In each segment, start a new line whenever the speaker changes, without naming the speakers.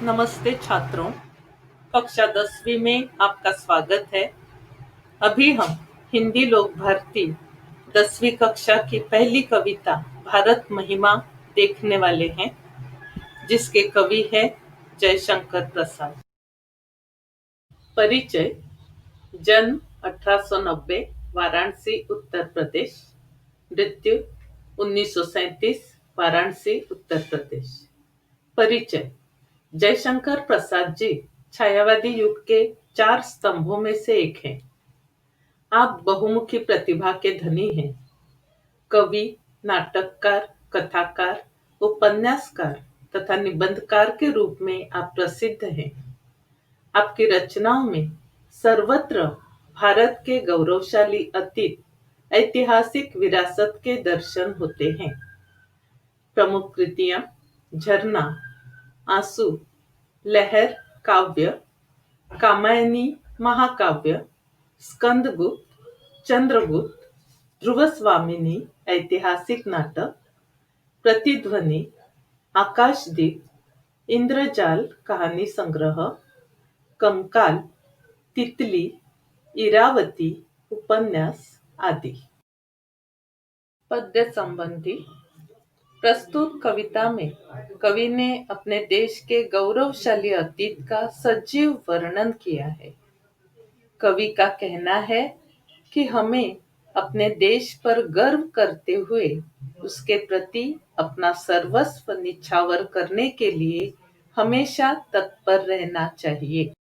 नमस्ते छात्रों। कक्षा 10वीं में आपका स्वागत है। अभी हम हिंदी लोक भारती 10वीं कक्षा की पहली कविता भारत महिमा देखने वाले हैं, जिसके कवि है जयशंकर प्रसाद। परिचय। जन्म 1890, वाराणसी उत्तर प्रदेश। मृत्यु 1937, वाराणसी उत्तर प्रदेश। परिचय। जयशंकर प्रसाद जी छायावादी युग के 4 स्तंभों में से एक हैं। आप बहुमुखी प्रतिभा के धनी हैं। कवि, नाटककार, कथाकार, उपन्यासकार तथा निबंधकार के रूप में आप प्रसिद्ध हैं। आपकी रचनाओं में सर्वत्र भारत के गौरवशाली अतीत, ऐतिहासिक विरासत के दर्शन होते हैं। प्रमुख कृतियां झरना, आंसू, लहर काव्य, कामायनी महाकाव्य, स्कंदगुप्त, चंद्रगुप्त, ध्रुवस्वामिनी ऐतिहासिक नाटक, प्रतिध्वनि, आकाशदीप, इंद्रजाल कहानी संग्रह, कंकाल, तितली, इरावती उपन्यास आदि। पद्य संबंधी। प्रस्तुत कविता में कवि ने अपने देश के गौरवशाली अतीत का सजीव वर्णन किया है। कवि का कहना है कि हमें अपने देश पर गर्व करते हुए उसके प्रति अपना सर्वस्व निछावर करने के लिए हमेशा तत्पर रहना चाहिए।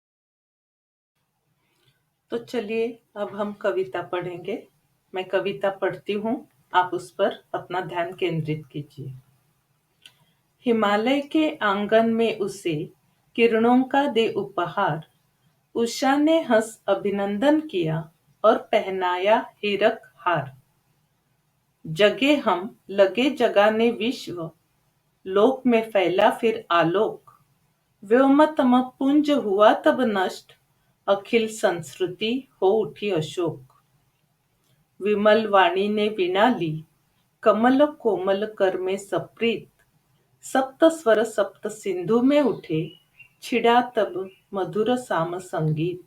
तो चलिए अब हम कविता पढ़ेंगे। मैं कविता पढ़ती हूँ, आप उस पर अपना ध्यान केंद्रित कीजिए। हिमालय के आंगन में उसे किरणों का दे उपहार, उषा ने हंस अभिनंदन किया और पहनाया हीरक हार। जगे हम लगे जगाने विश्व, लोक में फैला फिर आलोक। व्योमतम पुंज हुआ तब नष्ट, अखिल संस्कृति हो उठी अशोक। विमल वाणी ने वीणा ली, कमल कोमल कर में सप्रीत। सप्त स्वर सप्त सिंधु में उठे, छिड़ा तब मधुर साम संगीत।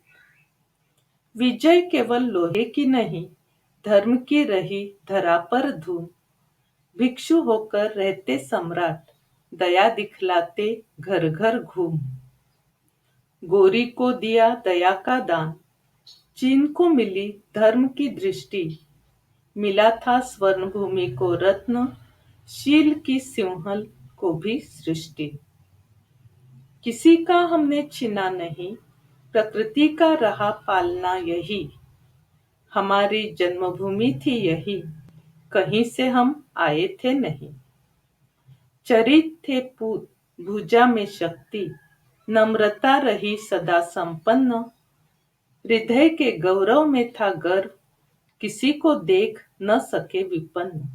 विजय केवल लोहे की नहीं, धर्म की रही धरा पर धूम। भिक्षु होकर रहते सम्राट, दया दिखलाते घर घर घूम। गोरी को दिया दया का दान, चीन को मिली धर्म की दृष्टि। मिला था स्वर्ण भूमि को रत्न, शील की सिंहल को भी सृष्टि। किसी का हमने छीना नहीं, प्रकृति का रहा पालना यही। हमारी जन्मभूमि थी यही, कहीं से हम आए थे नहीं। चरित थे पूत, भुजा में शक्ति, नम्रता रही सदा संपन्न। हृदय के गौरव में था गर्व, किसी को देख न सके विपन्न।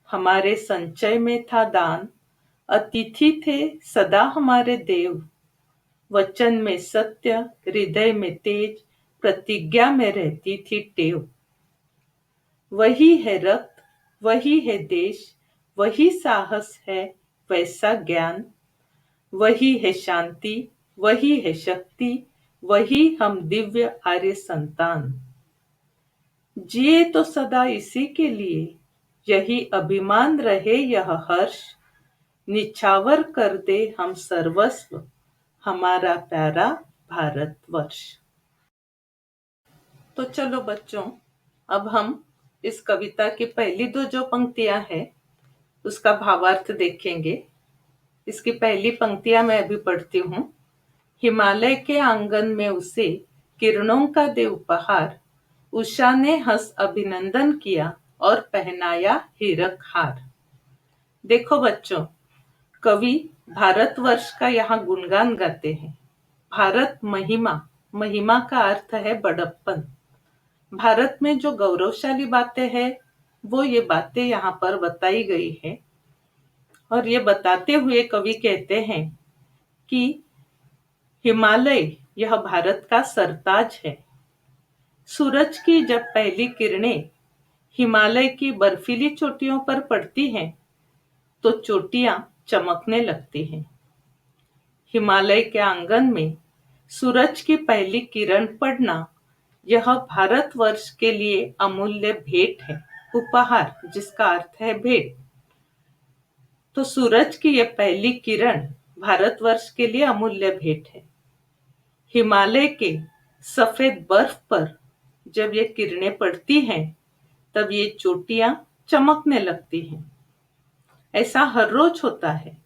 हमारे संचय में था दान, अतिथि थे सदा हमारे देव। वचन में सत्य, हृदय में तेज, प्रतिज्ञा में रहती थी टेव। वही है रक्त, वही है देश, वही साहस है वैसा ज्ञान। वही है शांति, वही है शक्ति, वही हम दिव्य आर्य संतान। जिए तो सदा इसी के लिए, यही अभिमान रहे यह हर्ष। निछावर कर दे हम सर्वस्व, हमारा प्यारा भारतवर्ष। तो चलो बच्चों, अब हम इस कविता की पहली 2 जो पंक्तियां हैं उसका भावार्थ देखेंगे। इसकी पहली पंक्तियां मैं अभी पढ़ती हूँ। हिमालय के आंगन में उसे किरणों का दे उपहार, उषा ने हंस अभिनंदन किया और पहनाया हीरक हार। देखो बच्चों, कवि भारतवर्ष का यहाँ गुणगान गाते हैं। भारत महिमा, महिमा का अर्थ है बड़प्पन। भारत में जो गौरवशाली बातें हैं वो ये बातें यहाँ पर बताई गई है। और ये बताते हुए कवि कहते हैं कि हिमालय यह भारत का सरताज है। सूरज की जब पहली किरणें हिमालय की बर्फीली चोटियों पर पड़ती हैं तो चोटियां चमकने लगती हैं। हिमालय के आंगन में सूरज की पहली किरण पड़ना, यह भारतवर्ष के लिए अमूल्य भेंट है। उपहार जिसका अर्थ है भेंट। तो सूरज की यह पहली किरण भारतवर्ष के लिए अमूल्य भेंट है। हिमालय के सफेद बर्फ पर जब ये किरणें पड़ती हैं, तब ये चोटियां चमकने लगती हैं। ऐसा हर रोज होता है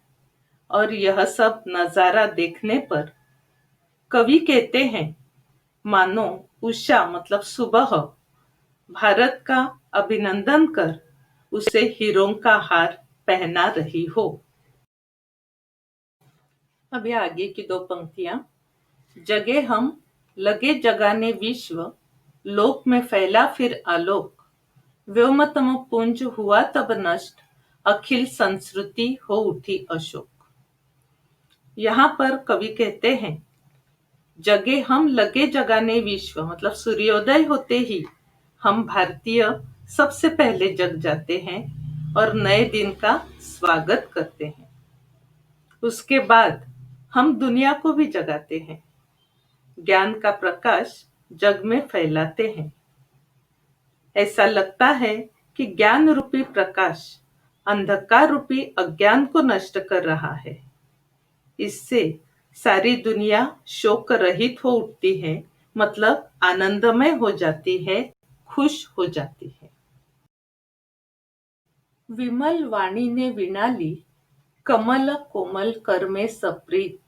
और यह सब नजारा देखने पर कवि कहते हैं, मानो उषा मतलब सुबह भारत का अभिनंदन कर उसे हीरों का हार पहना रही हो। अब ये आगे की दो पंक्तियां। जगे हम लगे जगाने विश्व, लोक में फैला फिर आलोक, व्योमतम पुंज हुआ तब नष्ट, अखिल संस्कृति हो उठी अशोक। यहाँ पर कवि कहते हैं, जगे हम लगे जगाने विश्व मतलब सूर्योदय होते ही हम भारतीय सबसे पहले जग जाते हैं और नए दिन का स्वागत करते हैं। उसके बाद हम दुनिया को भी जगाते हैं, ज्ञान का प्रकाश जग में फैलाते हैं। ऐसा लगता है कि ज्ञान रूपी प्रकाश अंधकार रूपी अज्ञान को नष्ट कर रहा है। इससे सारी दुनिया शोक रहित हो उठती है, मतलब आनंदमय हो जाती है, खुश हो जाती है। विमल वाणी ने विणाली, कमल कोमल कर में सप्रीत,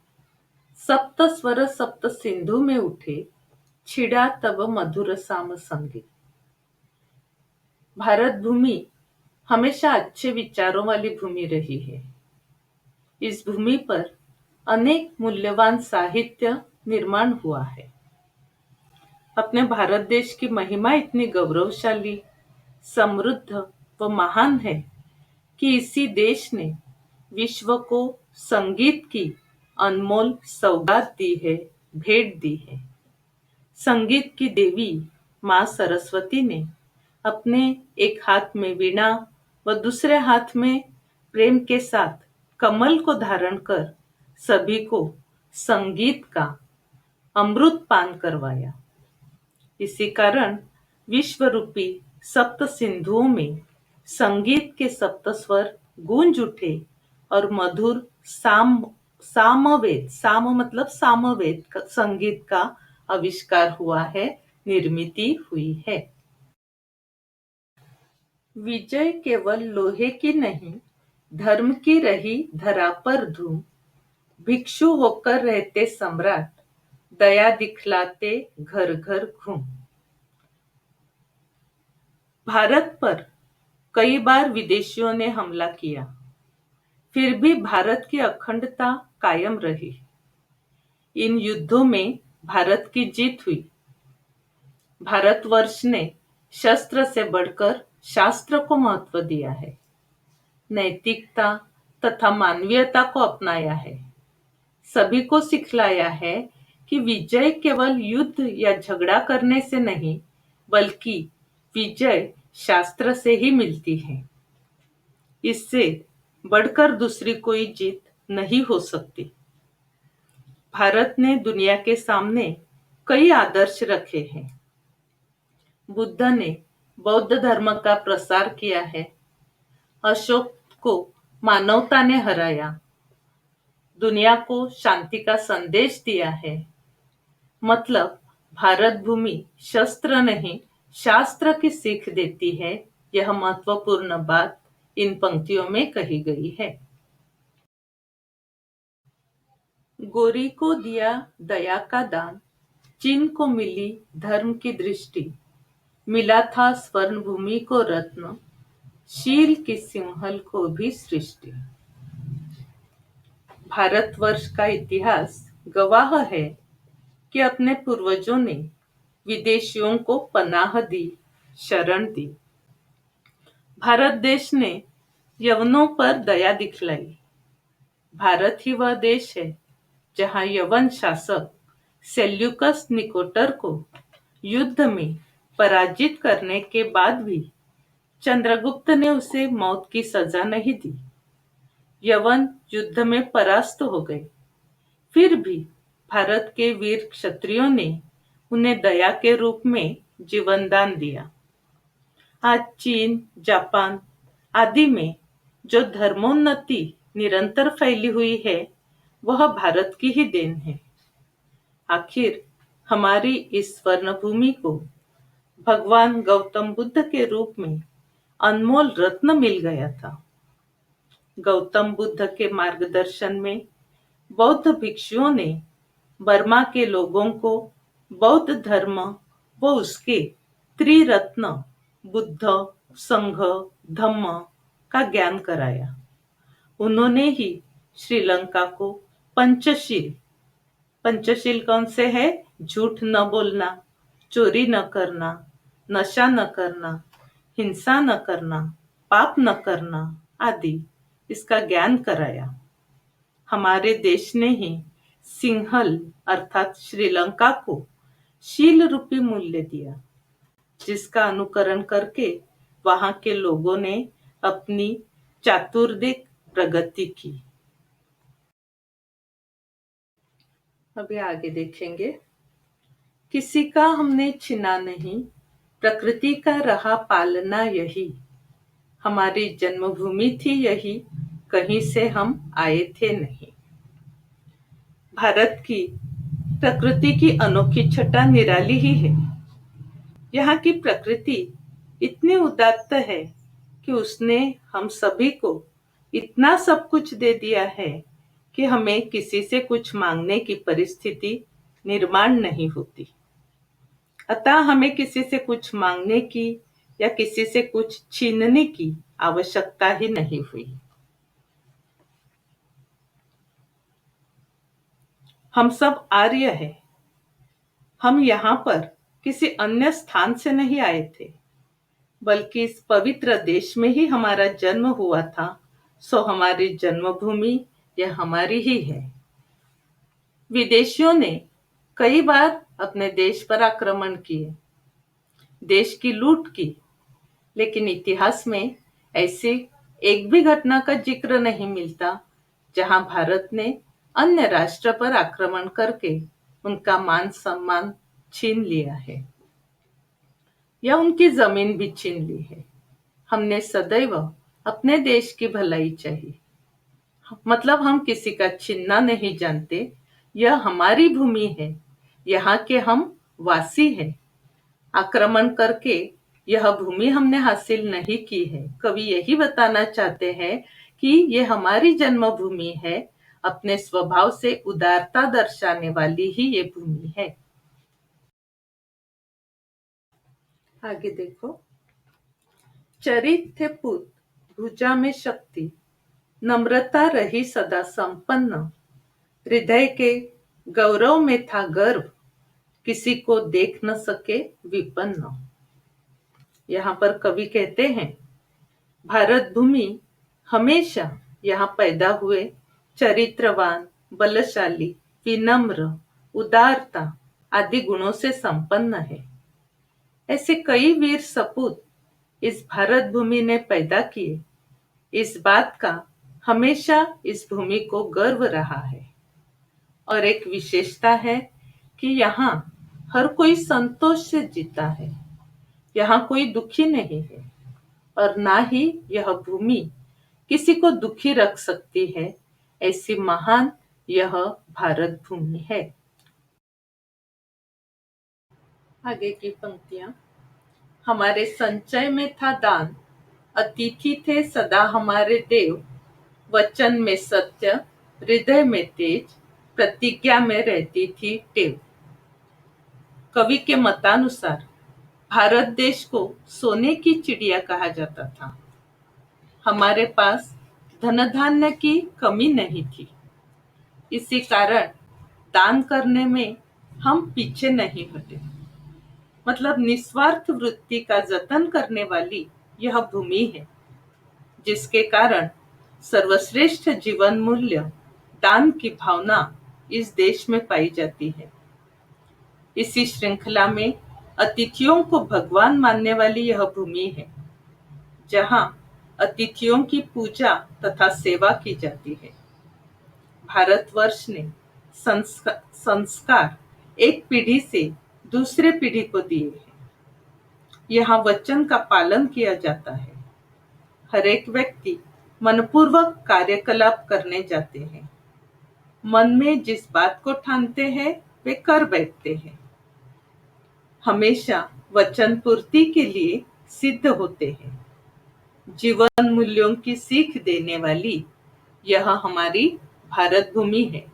सप्त स्वर सप्त सिंधु में उठे, छिड़ा तब मधुर साम संगीत। भारत भूमि हमेशा अच्छे विचारों वाली भूमि रही है। इस भूमि पर अनेक मूल्यवान साहित्य निर्माण हुआ है। अपने भारत देश की महिमा इतनी गौरवशाली, समृद्ध व महान है कि इसी देश ने विश्व को संगीत की अनमोल सौगात दी है, भेंट दी है। संगीत की देवी माँ सरस्वती ने अपने एक हाथ में वीणा व दूसरे हाथ में प्रेम के साथ कमल को धारण कर सभी को संगीत का अमृत पान करवाया। इसी कारण विश्व रूपी सप्त सिंधुओं में संगीत के सप्त स्वर गूंज उठे और मधुर सामवेद, साम मतलब सामवेद संगीत का आविष्कार हुआ है, निर्मिति हुई है। विजय केवल लोहे की नहीं, धर्म की रही धरा पर धूम, भिक्षु होकर रहते सम्राट, दया दिखलाते घर घर घूम। भारत पर कई बार विदेशियों ने हमला किया, फिर भी भारत की अखंडता कायम रही। इन युद्धों में भारत की जीत हुई। भारतवर्ष ने शस्त्र से बढ़कर शास्त्र को महत्व दिया है, नैतिकता तथा मानवीयता को अपनाया है, सभी को सिखलाया है कि विजय केवल युद्ध या झगड़ा करने से नहीं, बल्कि विजय शास्त्र से ही मिलती है। इससे बढ़कर दूसरी कोई जीत नहीं हो सकती। भारत ने दुनिया के सामने कई आदर्श रखे हैं। बुद्ध ने बौद्ध धर्म का प्रसार किया है, अशोक को मानवता ने हराया, दुनिया को शांति का संदेश दिया है। मतलब भारत भूमि शस्त्र नहीं, शास्त्र की सीख देती है। यह महत्वपूर्ण बात इन पंक्तियों में कही गई है। गोरी को दिया दया का दान, चीन को मिली धर्म की दृष्टि, मिला था स्वर्ण भूमि को रत्न, शील की सिंहल को भी सृष्टि। भारतवर्ष का इतिहास गवाह है कि अपने पूर्वजों ने विदेशियों को पनाह दी, शरण दी। भारत देश ने यवनों पर दया दिखलाई। भारत ही वह देश है जहां यवन शासक सेल्यूकस निकोटर को युद्ध में पराजित करने के बाद भी चंद्रगुप्त ने उसे मौत की सजा नहीं दी। यवन युद्ध में परास्त हो गए, फिर भी भारत के वीर क्षत्रियों ने उन्हें दया के रूप में जीवन दान दिया। आज चीन, जापान आदि में जो धर्मोन्नति निरंतर फैली हुई है, वह भारत की ही देन है। आखिर हमारी इस स्वर्ण भूमि को भगवान गौतम बुद्ध के रूप में अनमोल रत्न मिल गया था। गौतम बुद्ध के मार्गदर्शन में बौद्ध भिक्षुओं ने बर्मा के लोगों को बौद्ध धर्म व उसके त्रिरत्न बुद्ध, संघ, धम्म का ज्ञान कराया। उन्होंने ही श्रीलंका को पंचशील, पंचशील कौन से है? झूठ न बोलना, चोरी न करना, नशा न करना, हिंसा न करना, पाप न करना आदि इसका ज्ञान कराया। हमारे देश ने ही सिंहल अर्थात श्रीलंका को शील रूपी मूल्य दिया, जिसका अनुकरण करके वहां के लोगों ने अपनी चातुर्दिक प्रगति की। अभी आगे देखेंगे। किसी का हमने छिना नहीं, प्रकृति का रहा पालना यही। हमारी जन्मभूमि थी यही, कहीं से हम आए थे नहीं। भारत की प्रकृति की अनोखी छटा निराली ही है। यहाँ की प्रकृति इतनी उदात्त है कि उसने हम सभी को इतना सब कुछ दे दिया है कि हमें किसी से कुछ मांगने की परिस्थिति निर्माण नहीं होती। अतः हमें किसी से कुछ मांगने की या किसी से कुछ छीनने की आवश्यकता ही नहीं हुई। हम सब आर्य हैं। हम यहाँ पर किसी अन्य स्थान से नहीं आए थे, बल्कि इस पवित्र देश में ही हमारा जन्म हुआ था। सो हमारी जन्मभूमि यह हमारी ही है। विदेशियों ने कई बार अपने देश पर आक्रमण किए, देश की लूट की, लेकिन इतिहास में ऐसी एक भी घटना का जिक्र नहीं मिलता जहां भारत ने अन्य राष्ट्र पर आक्रमण करके उनका मान सम्मान छीन लिया है या उनकी जमीन भी छीन ली है। हमने सदैव अपने देश की भलाई चाहिए। मतलब हम किसी का छीनना नहीं जानते। यह हमारी भूमि है, यहाँ के हम वासी हैं। आक्रमण करके यह भूमि हमने हासिल नहीं की है। कवि यही बताना चाहते हैं कि ये हमारी जन्मभूमि है। अपने स्वभाव से उदारता दर्शाने वाली ही ये भूमि है। आगे देखो। चरित थे पुत, भुजा में शक्ति, नम्रता रही सदा संपन्न, हृदय के गौरव में था गर्व, किसी को देख न सके विपन्न। यहाँ पर कवि कहते हैं, भारत भूमि हमेशा यहाँ पैदा हुए चरित्रवान, बलशाली, विनम्र, उदारता आदि गुणों से संपन्न है। ऐसे कई वीर सपूत इस भारत भूमि ने पैदा किए। इस बात का हमेशा इस भूमि को गर्व रहा है। और एक विशेषता है कि यहाँ हर कोई संतोष से जीता है। यहाँ कोई दुखी नहीं है और ना ही यह भूमि किसी को दुखी रख सकती है। ऐसी महान यह भारत भूमि है। आगे की पंक्तियां। हमारे संचय में था दान, अतिथि थे सदा हमारे देव, वचन में सत्य, हृदय में तेज, प्रतिज्ञा में रहती थी टेव। कवि के मतानुसार भारत देश को सोने की चिड़िया कहा जाता था। हमारे पास धन धान्य की कमी नहीं थी। इसी कारण दान करने में हम पीछे नहीं हटे। मतलब निस्वार्थ वृत्ति का जतन करने वाली यह भूमि है, जिसके कारण सर्वश्रेष्ठ जीवन मूल्य दान की भावना इस देश में पाई जाती है। इसी श्रृंखला में अतिथियों को भगवान मानने वाली यह भूमि है, जहां अतिथियों की पूजा तथा सेवा की जाती है। भारतवर्ष ने संस्कार एक पीढ़ी से दूसरे पीढ़ी को दिए हैं। यहाँ वचन का पालन किया जाता है। हर एक व्यक्ति मनपूर्वक कार्यकलाप करने जाते हैं। मन में जिस बात को ठानते हैं वे कर बैठते हैं। हमेशा वचन पूर्ति के लिए सिद्ध होते हैं। जीवन मूल्यों की सीख देने वाली यह हमारी भारत भूमि है।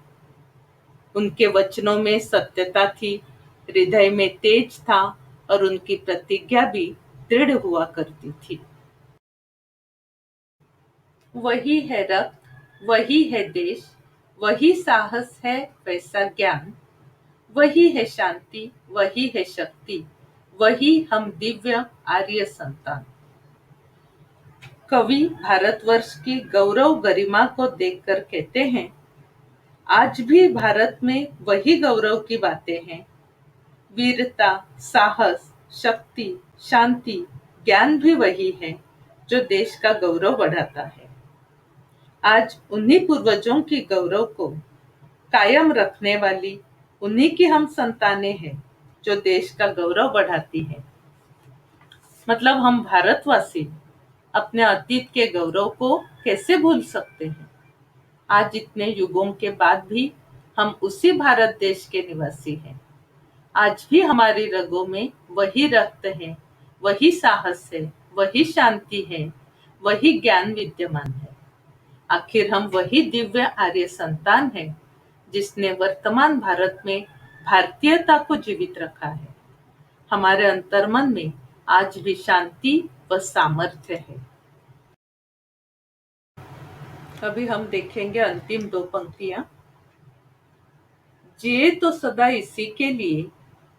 उनके वचनों में सत्यता थी, हृदय में तेज था और उनकी प्रतिज्ञा भी दृढ़ हुआ करती थी। वही है रक्त, वही है देश, वही साहस है वैसा ज्ञान, वही है शांति, वही है शक्ति, वही हम दिव्य आर्य संतान। कवि भारतवर्ष की गौरव गरिमा को देखकर कहते हैं, आज भी भारत में वही गौरव की बातें हैं। वीरता, साहस, शक्ति, शांति, ज्ञान भी वही है जो देश का गौरव बढ़ाता है। आज उन्हीं पूर्वजों की गौरव को कायम रखने वाली उन्हीं की हम संतानें हैं जो देश का गौरव बढ़ाती है। मतलब हम भारतवासी अपने अतीत के गौरव को कैसे भूल सकते हैं। आज इतने युगों के बाद भी हम उसी भारत देश के निवासी हैं। आज भी हमारी रगों में वही रक्त है, वही साहस है, वही शांति है, वही ज्ञान विद्यमान है। आखिर हम वही दिव्य आर्य संतान हैं जिसने वर्तमान भारत में भारतीयता को जीवित रखा है। हमारे अंतर्मन में आज भी शांति व सामर्थ्य है। अभी हम देखेंगे अंतिम दो पंक्तियां। जिए तो सदा इसी के लिए,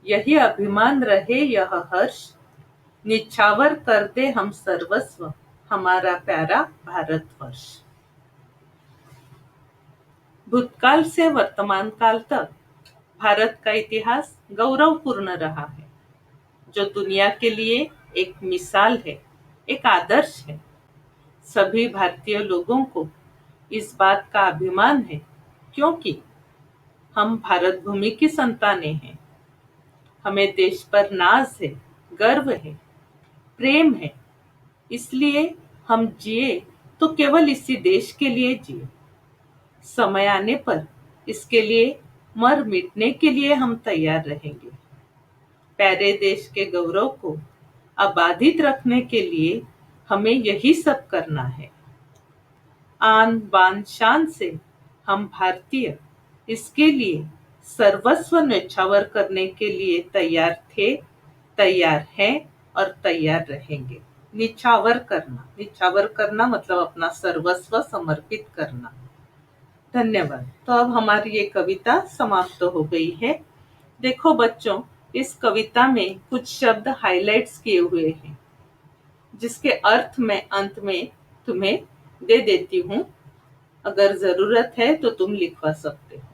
यही अभिमान रहे यह हर्ष, निछावर कर दे हम सर्वस्व, हमारा प्यारा भारतवर्ष। भूतकाल से वर्तमान काल तक भारत का इतिहास गौरवपूर्ण रहा है, जो दुनिया के लिए एक मिसाल है, एक आदर्श है। सभी भारतीय लोगों को इस बात का अभिमान है, क्योंकि हम भारत भूमि की संतानें हैं। हमें देश पर नाज है, गर्व है, प्रेम है। इसलिए हम जिए तो केवल इसी देश के लिए जिए। समय आने पर इसके लिए मर मिटने के लिए हम तैयार रहेंगे। प्यारे देश के गौरव को अबाधित रखने के लिए हमें यही सब करना है। आन बान शान से हम भारतीय इसके लिए सर्वस्व न्यौछावर करने के लिए तैयार थे, तैयार हैं और तैयार रहेंगे। निछावर करना मतलब अपना सर्वस्व समर्पित करना। धन्यवाद। तो अब हमारी ये कविता समाप्त हो गई है। देखो बच्चों, इस कविता में कुछ शब्द हाइलाइट्स किए हुए हैं, जिसके अर्थ मैं अंत में तुम्हें दे देती हूँ। अगर जरूरत है तो तुम लिखवा सकते हो।